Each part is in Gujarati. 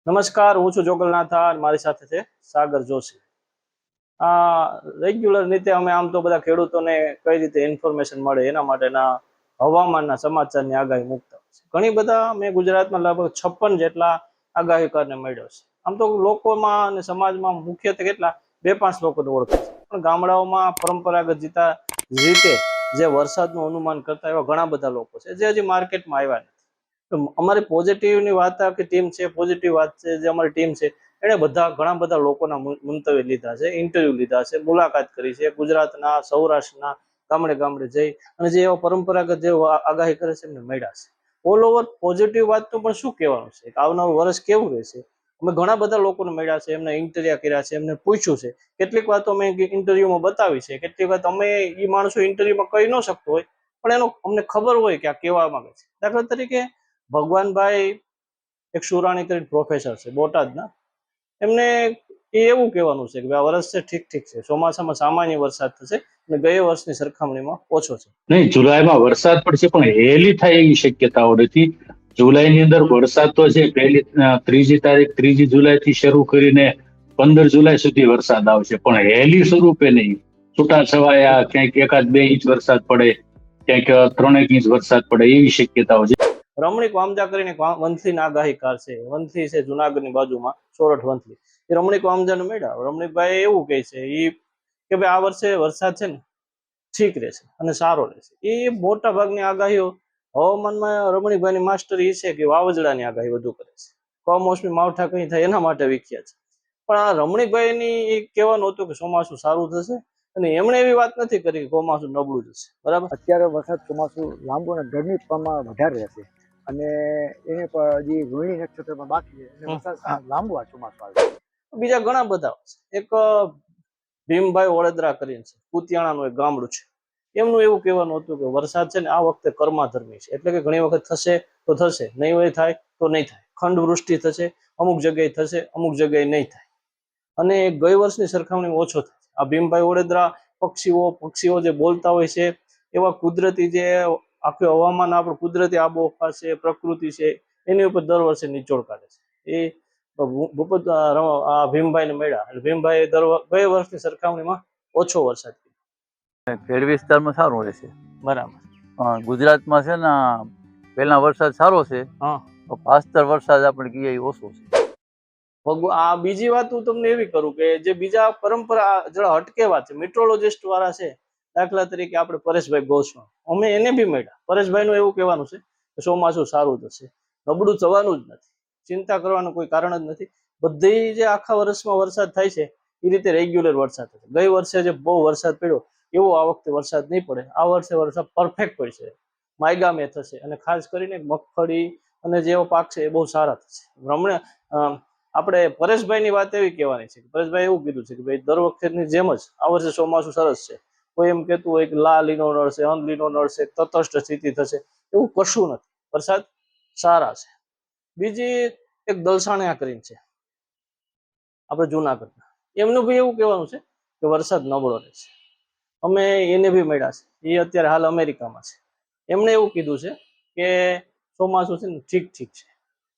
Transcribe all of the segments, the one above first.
નમસ્કાર, હું છું જોગલનાથા અને મારી સાથે છે સાગર જોશી. આ રેગ્યુલર રીતે અમે આમ તો બધા ખેડૂતોને કઈ રીતે ઇન્ફોર્મેશન મળે એના માટેના હવામાનના સમાચારની આગાહી મૂકતા હોય છે. ઘણી બધા મેં ગુજરાતમાં લગભગ 56 જેટલા આગાહીકારને મળ્યો છે. આમ તો લોકોમાં અને સમાજમાં મુખ્યત્વે કેટલા 2-5 લોકોને ઓળખે છે, પણ ગામડાઓમાં પરંપરાગત રીતે જે વરસાદનું અનુમાન કરતા એવા ઘણા બધા લોકો છે જે હજી માર્કેટમાં આવ્યા નથી. તો અમારી પોઝિટિવની વાત આખી ટીમ છે, પોઝિટિવ વાત છે જે અમારી ટીમ છે એણે ઘણા બધા લોકોના મંતવ્ય લીધા છે, ઇન્ટરવ્યુ લીધા છે, મુલાકાત કરી છે ગુજરાતના, સૌરાષ્ટ્રના, ગામડે ગામડે જઈ અને જે એવા પરંપરાગત જે આગાહી કરે છે એમને મળ્યા છે. ઓલ ઓવર પોઝિટિવ વાતનું પણ શું કહેવાનું છે, આવનારું વર્ષ કેવું રહેશે. અમે ઘણા બધા લોકોને મળ્યા છે, એમને ઇન્ટરવ્યુ કર્યા છે, એમને પૂછ્યું છે. કેટલીક વાતો અમે ઇન્ટરવ્યુમાં બતાવી છે, કેટલીક વાત અમે એ માણસો ઇન્ટરવ્યુમાં કહી ન શકતો હોય પણ એનો અમને ખબર હોય કે આ કહેવા માંગે છે. દાખલા તરીકે ભગવાનભાઈ એક સુરાણી કરીને પ્રોફેસર છે બોટાદના, એમને એવું કહેવાનું છે કે આ વર્ષ છે ઠીક છે, ચોમાસામાં સામાન્ય વરસાદ થશે અને ગયા વર્ષની સરખામણીમાં ઓછો છે. નહીં, જુલાઈમાં વરસાદ પડશે પણ હેલી થાય એવી શક્યતાઓ નથી. જુલાઈની અંદર વરસાદ તો છે. ત્રીજી જુલાઈ થી શરૂ કરીને 15 જુલાઈ સુધી વરસાદ આવશે, પણ હેલી સ્વરૂપે નહીં. છૂટા છવાયા ક્યાંક 1-2 ઇંચ વરસાદ પડે, ક્યાંક 3 ઇંચ વરસાદ પડે એવી શક્યતાઓ છે. રમણીક વામજા કરીને વંથલીના આગાહીકાર છે. વંથલી છે જુનાગઢની બાજુમાં, સોરઠ વંથલી. એ રમણીક વામજાને મળ્યા. રમણીકભાઈ એવું કહે છે કે ભાઈ આ વર્ષે વરસાદ છે ને ઠીક રહેશે અને સારો રહેશે. એ મોટા ભાગની આગાહીઓ હવામાનમાં રમણીકભાઈની માસ્ટર એ છે કે વાવાઝોડાની આગાહી વધુ કરે છે. કમોસમી માવઠા કઈ થાય એના માટે વિખ્યાત છે. પણ આ રમણીકભાઈની એ કહેવાનું હતું કે ચોમાસું સારું થશે અને એમણે એવી વાત નથી કરી કે ચોમાસું નબળું જશે. બરાબર, અત્યારે વરસાદ ચોમાસું લાંબુ અને ગરમી પ્રમાણ વધારે રહેશે અને એને હજી રોહિણી નક્ષત્રમાં બાકી છે અને વરસાદ લાંબુ આ ચોમાસું આવે. બીજા ઘણા બધા એક ભીમભાઈ વડોદરા કરીને છે, કુતિયાણાનું એક ગામડું છે. એમનું એવું કહેવાનું હતું કે વરસાદ છે ને આ વખતે કર્માધર્મી છે, એટલે કે ઘણી વખત થશે તો થશે, નહીં હોય થાય તો નહીં થાય. ખંડ વૃષ્ટિ થશે, અમુક જગ્યાએ થશે, અમુક જગ્યાએ નહીં થાય અને ગઈ વર્ષની સરખામણી ઓછો થાય. આ ભીમભાઈ વડોદરા પક્ષીઓ જે બોલતા હોય છે એવા કુદરતી જે આખું હવામાન, આપણું કુદરતી આબોહવા છે, પ્રકૃતિ છે, એની ઉપર દર વર્ષે નિચોડ કાઢે છે. એ ભૂપત ભીમભાઈ ને મળ્યા એટલે ભીમભાઈ ગયા વર્ષની સરખામણીમાં ઓછો વરસાદ. ખેડ વિસ્તારમાં સારું રહેશે. બરાબર. ગુજરાતમાં છે ને પહેલા વરસાદ સારો છે, પાસ્તર વરસાદ આપણે કહીએ એ ઓછો છે. આ બીજી વાત હું તમને એવી કરું કે જે બીજા પરંપરા જરા હટકે વાત છે, મીટ્રોલોજીસ્ટ વાળા છે, દાખલા તરીકે આપણે પરેશભાઈ ગોસ્વામી, અમે એને બી મળ્યા. પરેશભાઈ નું એવું કહેવાનું છે કે ચોમાસું સારું થશે, નબળું થવાનું જ નથી, ચિંતા કરવાનું કોઈ કારણ જ નથી. બધી જે આખા વર્ષમાં વરસાદ થાય છે એ રીતે રેગ્યુલર વરસાદ થશે. ગઈ વર્ષે જે બહુ વરસાદ પડ્યો એવો આ વખતે વરસાદ નહીં પડે. આ વર્ષે વરસાદ પરફેક્ટ પડશે, માયગામે થશે અને ખાસ કરીને મગફળી અને જેવો પાક છે એ બહુ સારા થશે. આપણે પરેશભાઈની વાત એવી કહેવાની છે કે પરેશભાઈ એવું કીધું છે કે ભાઈ દર વખતની જેમ જ આ વર્ષે ચોમાસું સરસ છે. કોઈ એમ કહેતું હોય કે લા લીનો નડશે, અન લીનો નડશે, તટસ્થ સ્થિતિ થશે, એવું કશું નથી. વરસાદ સારા છે. બીજી એક દલસાણિયા કરીને છે આપણે જુનાગઢના, એમનું બી એવું કહેવાનું છે કે વરસાદ નબળો રહેશે. અમે એને બી મળ્યા છે, એ અત્યારે હાલ અમેરિકામાં છે. એમણે એવું કીધું છે કે ચોમાસું છે ને ઠીક છે,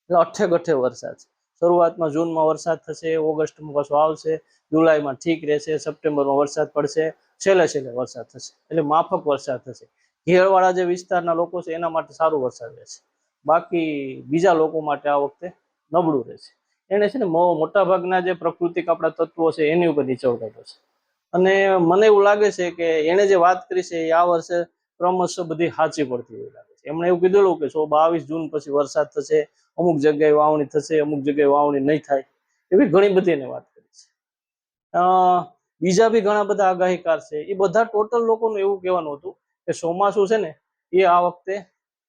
એટલે અઠે ગઠે વરસાદ છે. શરૂઆતમાં જૂનમાં વરસાદ થશે, ઓગસ્ટમાં પાછો આવશે, જુલાઈમાં ઠીક રહેશે, સપ્ટેમ્બરમાં વરસાદ પડશે, છેલ્લે વરસાદ થશે, એટલે માફક વરસાદ થશે. ઘેરવાળા જે વિસ્તારના લોકો છે એના માટે સારો વરસાદ રહેશે, બાકી બીજા લોકો માટે આ વખતે નબળું રહેશે. એને છે ને મોટા ભાગના જે પ્રાકૃતિક આપણા તત્વો છે એની ઉપર નીચોડ કાઢ્યો છે. અને મને એવું લાગે છે કે એને જે વાત કરી છે એ આ વર્ષે ક્રમશઃ બધી સાચી પડતી એવું લાગે છે. એમણે એવું કીધેલું કે 22 જૂન પછી વરસાદ થશે, અમુક જગ્યાએ વાવણી થશે, અમુક જગ્યાએ વાવણી નહીં થાય, એવી ઘણી બધી એને વાત કરી છે. બીજા બી ઘણા બધા આગાહીકાર છે, એ બધા ટોટલ લોકોનું એવું કહેવાનું હતું કે ચોમાસું છે ને એ આ વખતે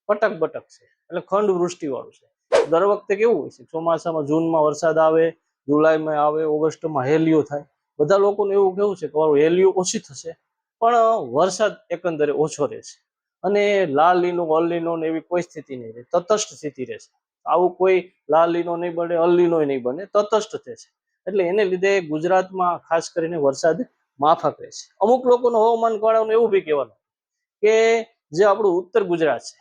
પટક બટક છે, એટલે ખંડ વૃષ્ટિ વાળું છે. દર વખતે કેવું હોય છે, ચોમાસામાં જૂનમાં વરસાદ આવે, જુલાઈમાં આવે, ઓગસ્ટમાં હેલિયો થાય. બધા લોકોનું એવું કેવું છે કે હેલિયો ઓછી થશે પણ વરસાદ એકંદરે ઓછો રહેશે અને લાલ લીનો અલ લીનો એવી કોઈ સ્થિતિ નહીં રહે, તટસ્થ સ્થિતિ રહેશે. આવું કોઈ લાલ લીનો નહીં બને, અલ લીનો નહીં બને, તટસ્થ થશે. એટલે એને લીધે ગુજરાતમાં ખાસ કરીને વરસાદ માફક રહેશે. અમુક લોકોનું હવામાન વાળાનું એવું બી કહેવાનું કે જે આપણું ઉત્તર ગુજરાત છે,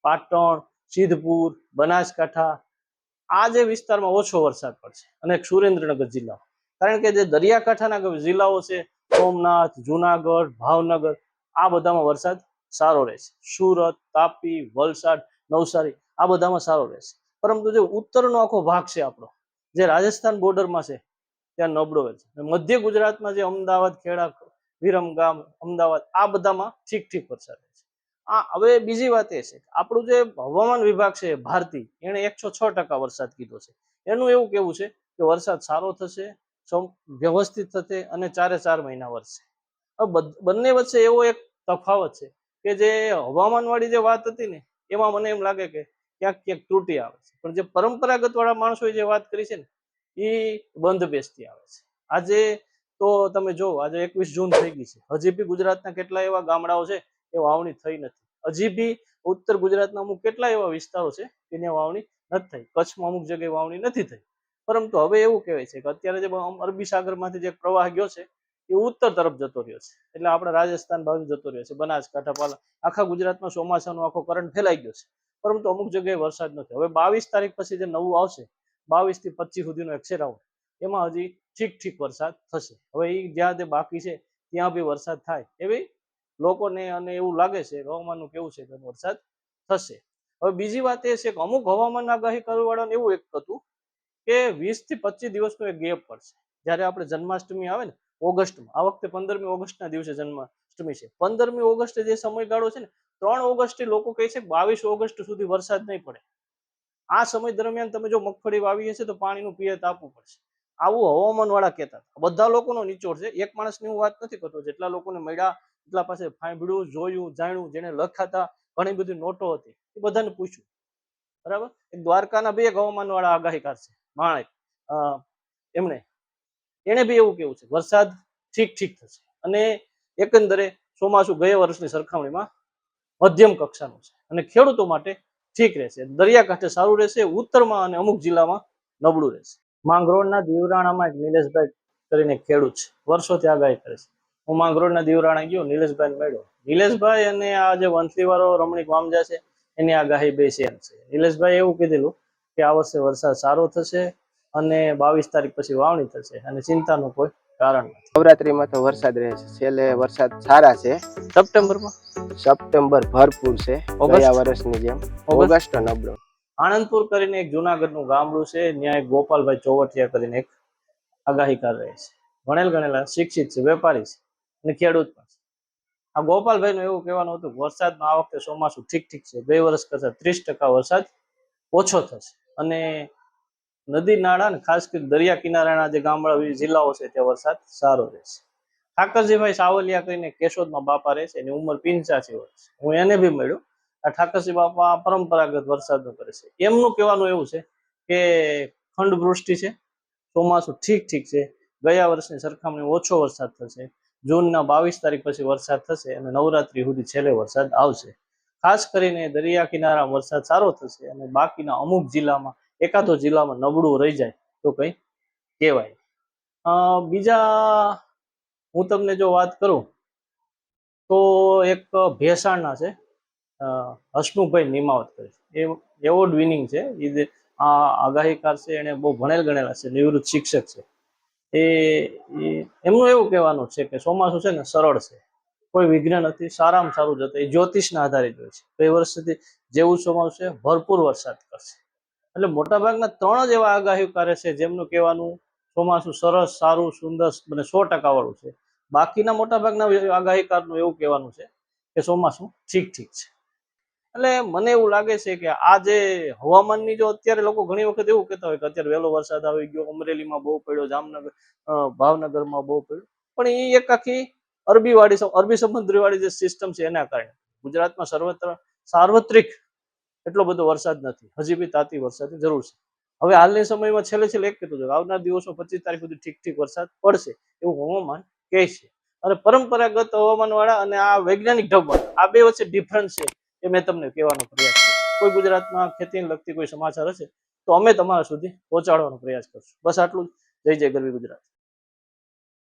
પાટણ, સિદ્ધપુર, બનાસકાંઠા, આ જે વિસ્તારમાં ઓછો વરસાદ પડશે અને સુરેન્દ્રનગર જિલ્લામાં, કારણ કે જે દરિયાકાંઠાના જિલ્લાઓ છે સોમનાથ, જુનાગઢ, ભાવનગર, આ બધામાં વરસાદ સારો રહેશે. સુરત, તાપી, વલસાડ, નવસારી આ બધામાં સારો રહેશે. પરંતુ જે ઉત્તરનો આખો ભાગ છે આપણો, જે રાજસ્થાન બોર્ડરમાં છે, ત્યાં નબળો રહેશે. મધ્ય ગુજરાતમાં જે અમદાવાદ, ખેડા, વિરમગામ, અમદાવાદ આ બધામાં ઠીક ઠીક વરસાદ રહેશે. હવે બીજી વાત એ છે કે આપણું જે હવામાન વિભાગ છે ભારતી, એને 106% વરસાદ કીધો છે. એનું એવું કેવું છે કે વરસાદ સારો થશે, વ્યવસ્થિત થશે અને 4 મહિના વરસશે. હવે બંને વચ્ચે એવો એક તફાવત છે કે જે હવામાન વાળી જે વાત હતી ને, એમાં મને એમ લાગે કે ક્યાંક ક્યાંક ત્રુટી આવે છે. પણ જે પરંપરાગત વાળા માણસોએ જે વાત કરી છે ને, એ બંધ બેસતી આવે છે. આજે તો તમે જો, આજે 21 જૂન થઈ ગઈ છે, હજી બી ગુજરાતના કેટલા એવા ગામડાઓ છે એ વાવણી થઈ નથી. હજી બી ઉત્તર ગુજરાતના અમુક કેટલા એવા વિસ્તારો છે કે ત્યાં વાવણી નથી થઈ. કચ્છમાં અમુક જગ્યાએ વાવણી નથી થઈ. પરંતુ હવે એવું કહેવાય છે કે અત્યારે જે અરબી સાગરમાંથી જે પ્રવાહ ગયો છે એ ઉત્તર તરફ જતો રહ્યો છે, એટલે આપણે રાજસ્થાન બાજુ જતો રહ્યો છે, બનાસકાંઠા, પાલા, આખા ગુજરાતમાં ચોમાસાનો આખો કરંટ ફેલાઈ ગયો છે. પરંતુ અમુક જગ્યાએ વરસાદ નથી. હવે 22 તારીખ પછી જે નવું આવશે, 22 થી 25 સુધીનો એક્સેરાઉન્ડ, એમાં હજી ઠીક ઠીક વરસાદ થશે. હવે એ જ્યાં જે બાકી છે ત્યાં બી વરસાદ થાય એવી લોકોને અને એવું લાગે છે, હવામાનનું કેવું છે કે વરસાદ થશે. હવે બીજી વાત એ છે કે અમુક હવામાન આગાહી કરવાવાળાને એવું એક હતું કે 20 થી 25 દિવસનો એક ગેપ પડશે. જ્યારે આપણે જન્માષ્ટમી આવે ને ઓગસ્ટમાં, આ વખતે 15મી ઓગસ્ટના દિવસે જન્માષ્ટમી છે. 15મી ઓગસ્ટે જે સમયગાળો છે ને, 3 ઓગસ્ટે લોકો કહે છે કે 22 ઓગસ્ટ સુધી વરસાદ નહીં પડે. આ સમય દરમિયાન તમે જો મગફળી વાવી હશે તો પાણીનું પિયત આપવું પડશે. આવું હવામાન વાળા કહેતા. બધા લોકોનો નિચોડ છે, એક માણસની હું વાત નથી કરતો. જેટલા લોકોને મળ્યા, એટલા પાસે સાંભળ્યું, જોયું, જાણ્યું, જેને લખાતા ઘણી બધી નોટો હતી, એ બધાને પૂછ્યું. બરાબર. એક દ્વારકાના બે હવામાન વાળા આગાહીકાર છે, માણેક, એને બી એવું કેવું છે વરસાદ ઠીક ઠીક થશે અને એકંદરે ચોમાસું ગયા વર્ષની સરખામણીમાં મધ્યમ કક્ષાનું છે અને ખેડૂતો માટે ઠીક રહેશે. દરિયાકાંઠે સારું રહેશે, ઉત્તરમાં અને અમુક જિલ્લામાં નબળું રહેશે. માંગરોળના દીવરાણામાં એક નિલેશભાઈ કરીને ખેડૂત છે, વર્ષોથી આગાહી કરે છે. હું માંગરોળના દીવરાણા ગયો, નિલેશભાઈ મળ્યો. નિલેશભાઈ અને આ જે વંથલીવાળો રમણીક વામજા છે, એની આગાહી બે સેમ છે. નિલેશભાઈ એવું કીધેલું કે આ વર્ષે વરસાદ સારો થશે અને 22 તારીખ પછી વાવણી થશે અને ચિંતાનું કોઈ કારણ નથી. નવરાત્રીમાં તો વરસાદ રહે છે, છેલ્લે વરસાદ સારા છે. સપ્ટેમ્બરમાં, સપ્ટેમ્બર ભરપૂર છે, ગયા વર્ષની જેમ. ઓગસ્ટ નબળો. આણંદપુર કરીને એક જુનાગઢનું ગામડું છે, ત્યાં એક ગોપાલભાઈ ચોવટિયા કરીને એક આગાહીકાર રહે છે. ભણેલ ગણેલા, શિક્ષિત છે, વેપારી છે અને ખેડૂત પણ છે. આ ગોપાલભાઈનું એવું કહેવાનું હતું કે વરસાદમાં આ વખતે ચોમાસું ઠીક ઠીક છે, ગઈ વર્ષ કરતા 30% વરસાદ ઓછો થશે અને નદી નાળા ને ખાસ કરી દરિયા કિનારાના જે ગામડા જિલ્લાઓ છે ત્યાં વરસાદ સારો રહેશે. ઠાકરજીભાઈ સાવલિયા કરીને કેશોદમાં બાપા રહે છે, એની ઉંમર 85 વર્ષ. હું એને બી મળ્યો. આ ઠાકરજી બાપા પરંપરાગત વરસાદનું કરે છે. એમનું કહેવાનું એવું છે કે ખંડવૃષ્ટિ છે, ચોમાસું ઠીક ઠીક છે, ગયા વર્ષની સરખામણી ઓછો વરસાદ થશે, જૂનના 22 તારીખ પછી વરસાદ થશે અને નવરાત્રી સુધી છેલ્લે વરસાદ આવશે. ખાસ કરીને દરિયા કિનારામાં વરસાદ સારો થશે અને બાકીના અમુક જિલ્લામાં, એકાદો જિલ્લામાં નબળું રહી જાય તો કંઈ કહેવાય. બીજા હું તમને જો વાત કરું તો એક ભેસાણના છે, હસમુખભાઈ નિમાવત કરે છે, એ એવોર્ડ વિનિંગ છે. એ આગાહીકાર છે, એને બહુ ભણેલ ગણેલા છે, નિવૃત્ત શિક્ષક છે. એમનું એવું કહેવાનું છે કે ચોમાસું છે ને સરળ છે, કોઈ વિઘ્ન નથી, સારામાં સારું જતું. એ જ્યોતિષના આધારિત હોય છે. કઈ વર્ષ સુધી જેવું ચોમાસું છે, ભરપૂર વરસાદ કરશે. એટલે મોટાભાગના 3 જ એવા આગાહીકાર છે જેમનું કહેવાનું ચોમાસું સરસ, સારું, સુંદર અને 100% વાળું છે. બાકીના મોટાભાગના આગાહીકારનું એવું કહેવાનું છે કે ચોમાસું ઠીક ઠીક છે. એટલે મને એવું લાગે છે કે આ જે હવામાનની, જો અત્યારે લોકો ઘણી વખત એવું કહેતા હોય કે અત્યારે વહેલો વરસાદ આવી ગયો, અમરેલીમાં બહુ પડ્યો, જામનગર, ભાવનગરમાં બહુ પડ્યો, પણ એ એક આખી અરબી સમુદ્રી વાળી જે સિસ્ટમ છે એના કારણે ગુજરાતમાં સાર્વત્રિક એટલો બધો વરસાદ નથી. હજી બી તાતી વરસાદની જરૂર છે. હવે હાલની સમયમાં છેલ્લે એક કીધું છે, આવનાર દિવસો 25 તારીખ સુધી ઠીક ઠીક વરસાદ પડશે એવું હવામાન કહે છે. અને પરંપરાગત હવામાન વાળા અને આ વૈજ્ઞાનિક ઢબમાં આ બે વચ્ચે ડિફરન્સ છે, એ મેં તમને કહેવાનો પ્રયાસ કર્યો. કોઈ ગુજરાતમાં ખેતીને લગતી કોઈ સમાચાર હશે તો અમે તમારા સુધી પહોંચાડવાનો પ્રયાસ કરશું. બસ આટલું જ. જય જય ગરવી ગુજરાત.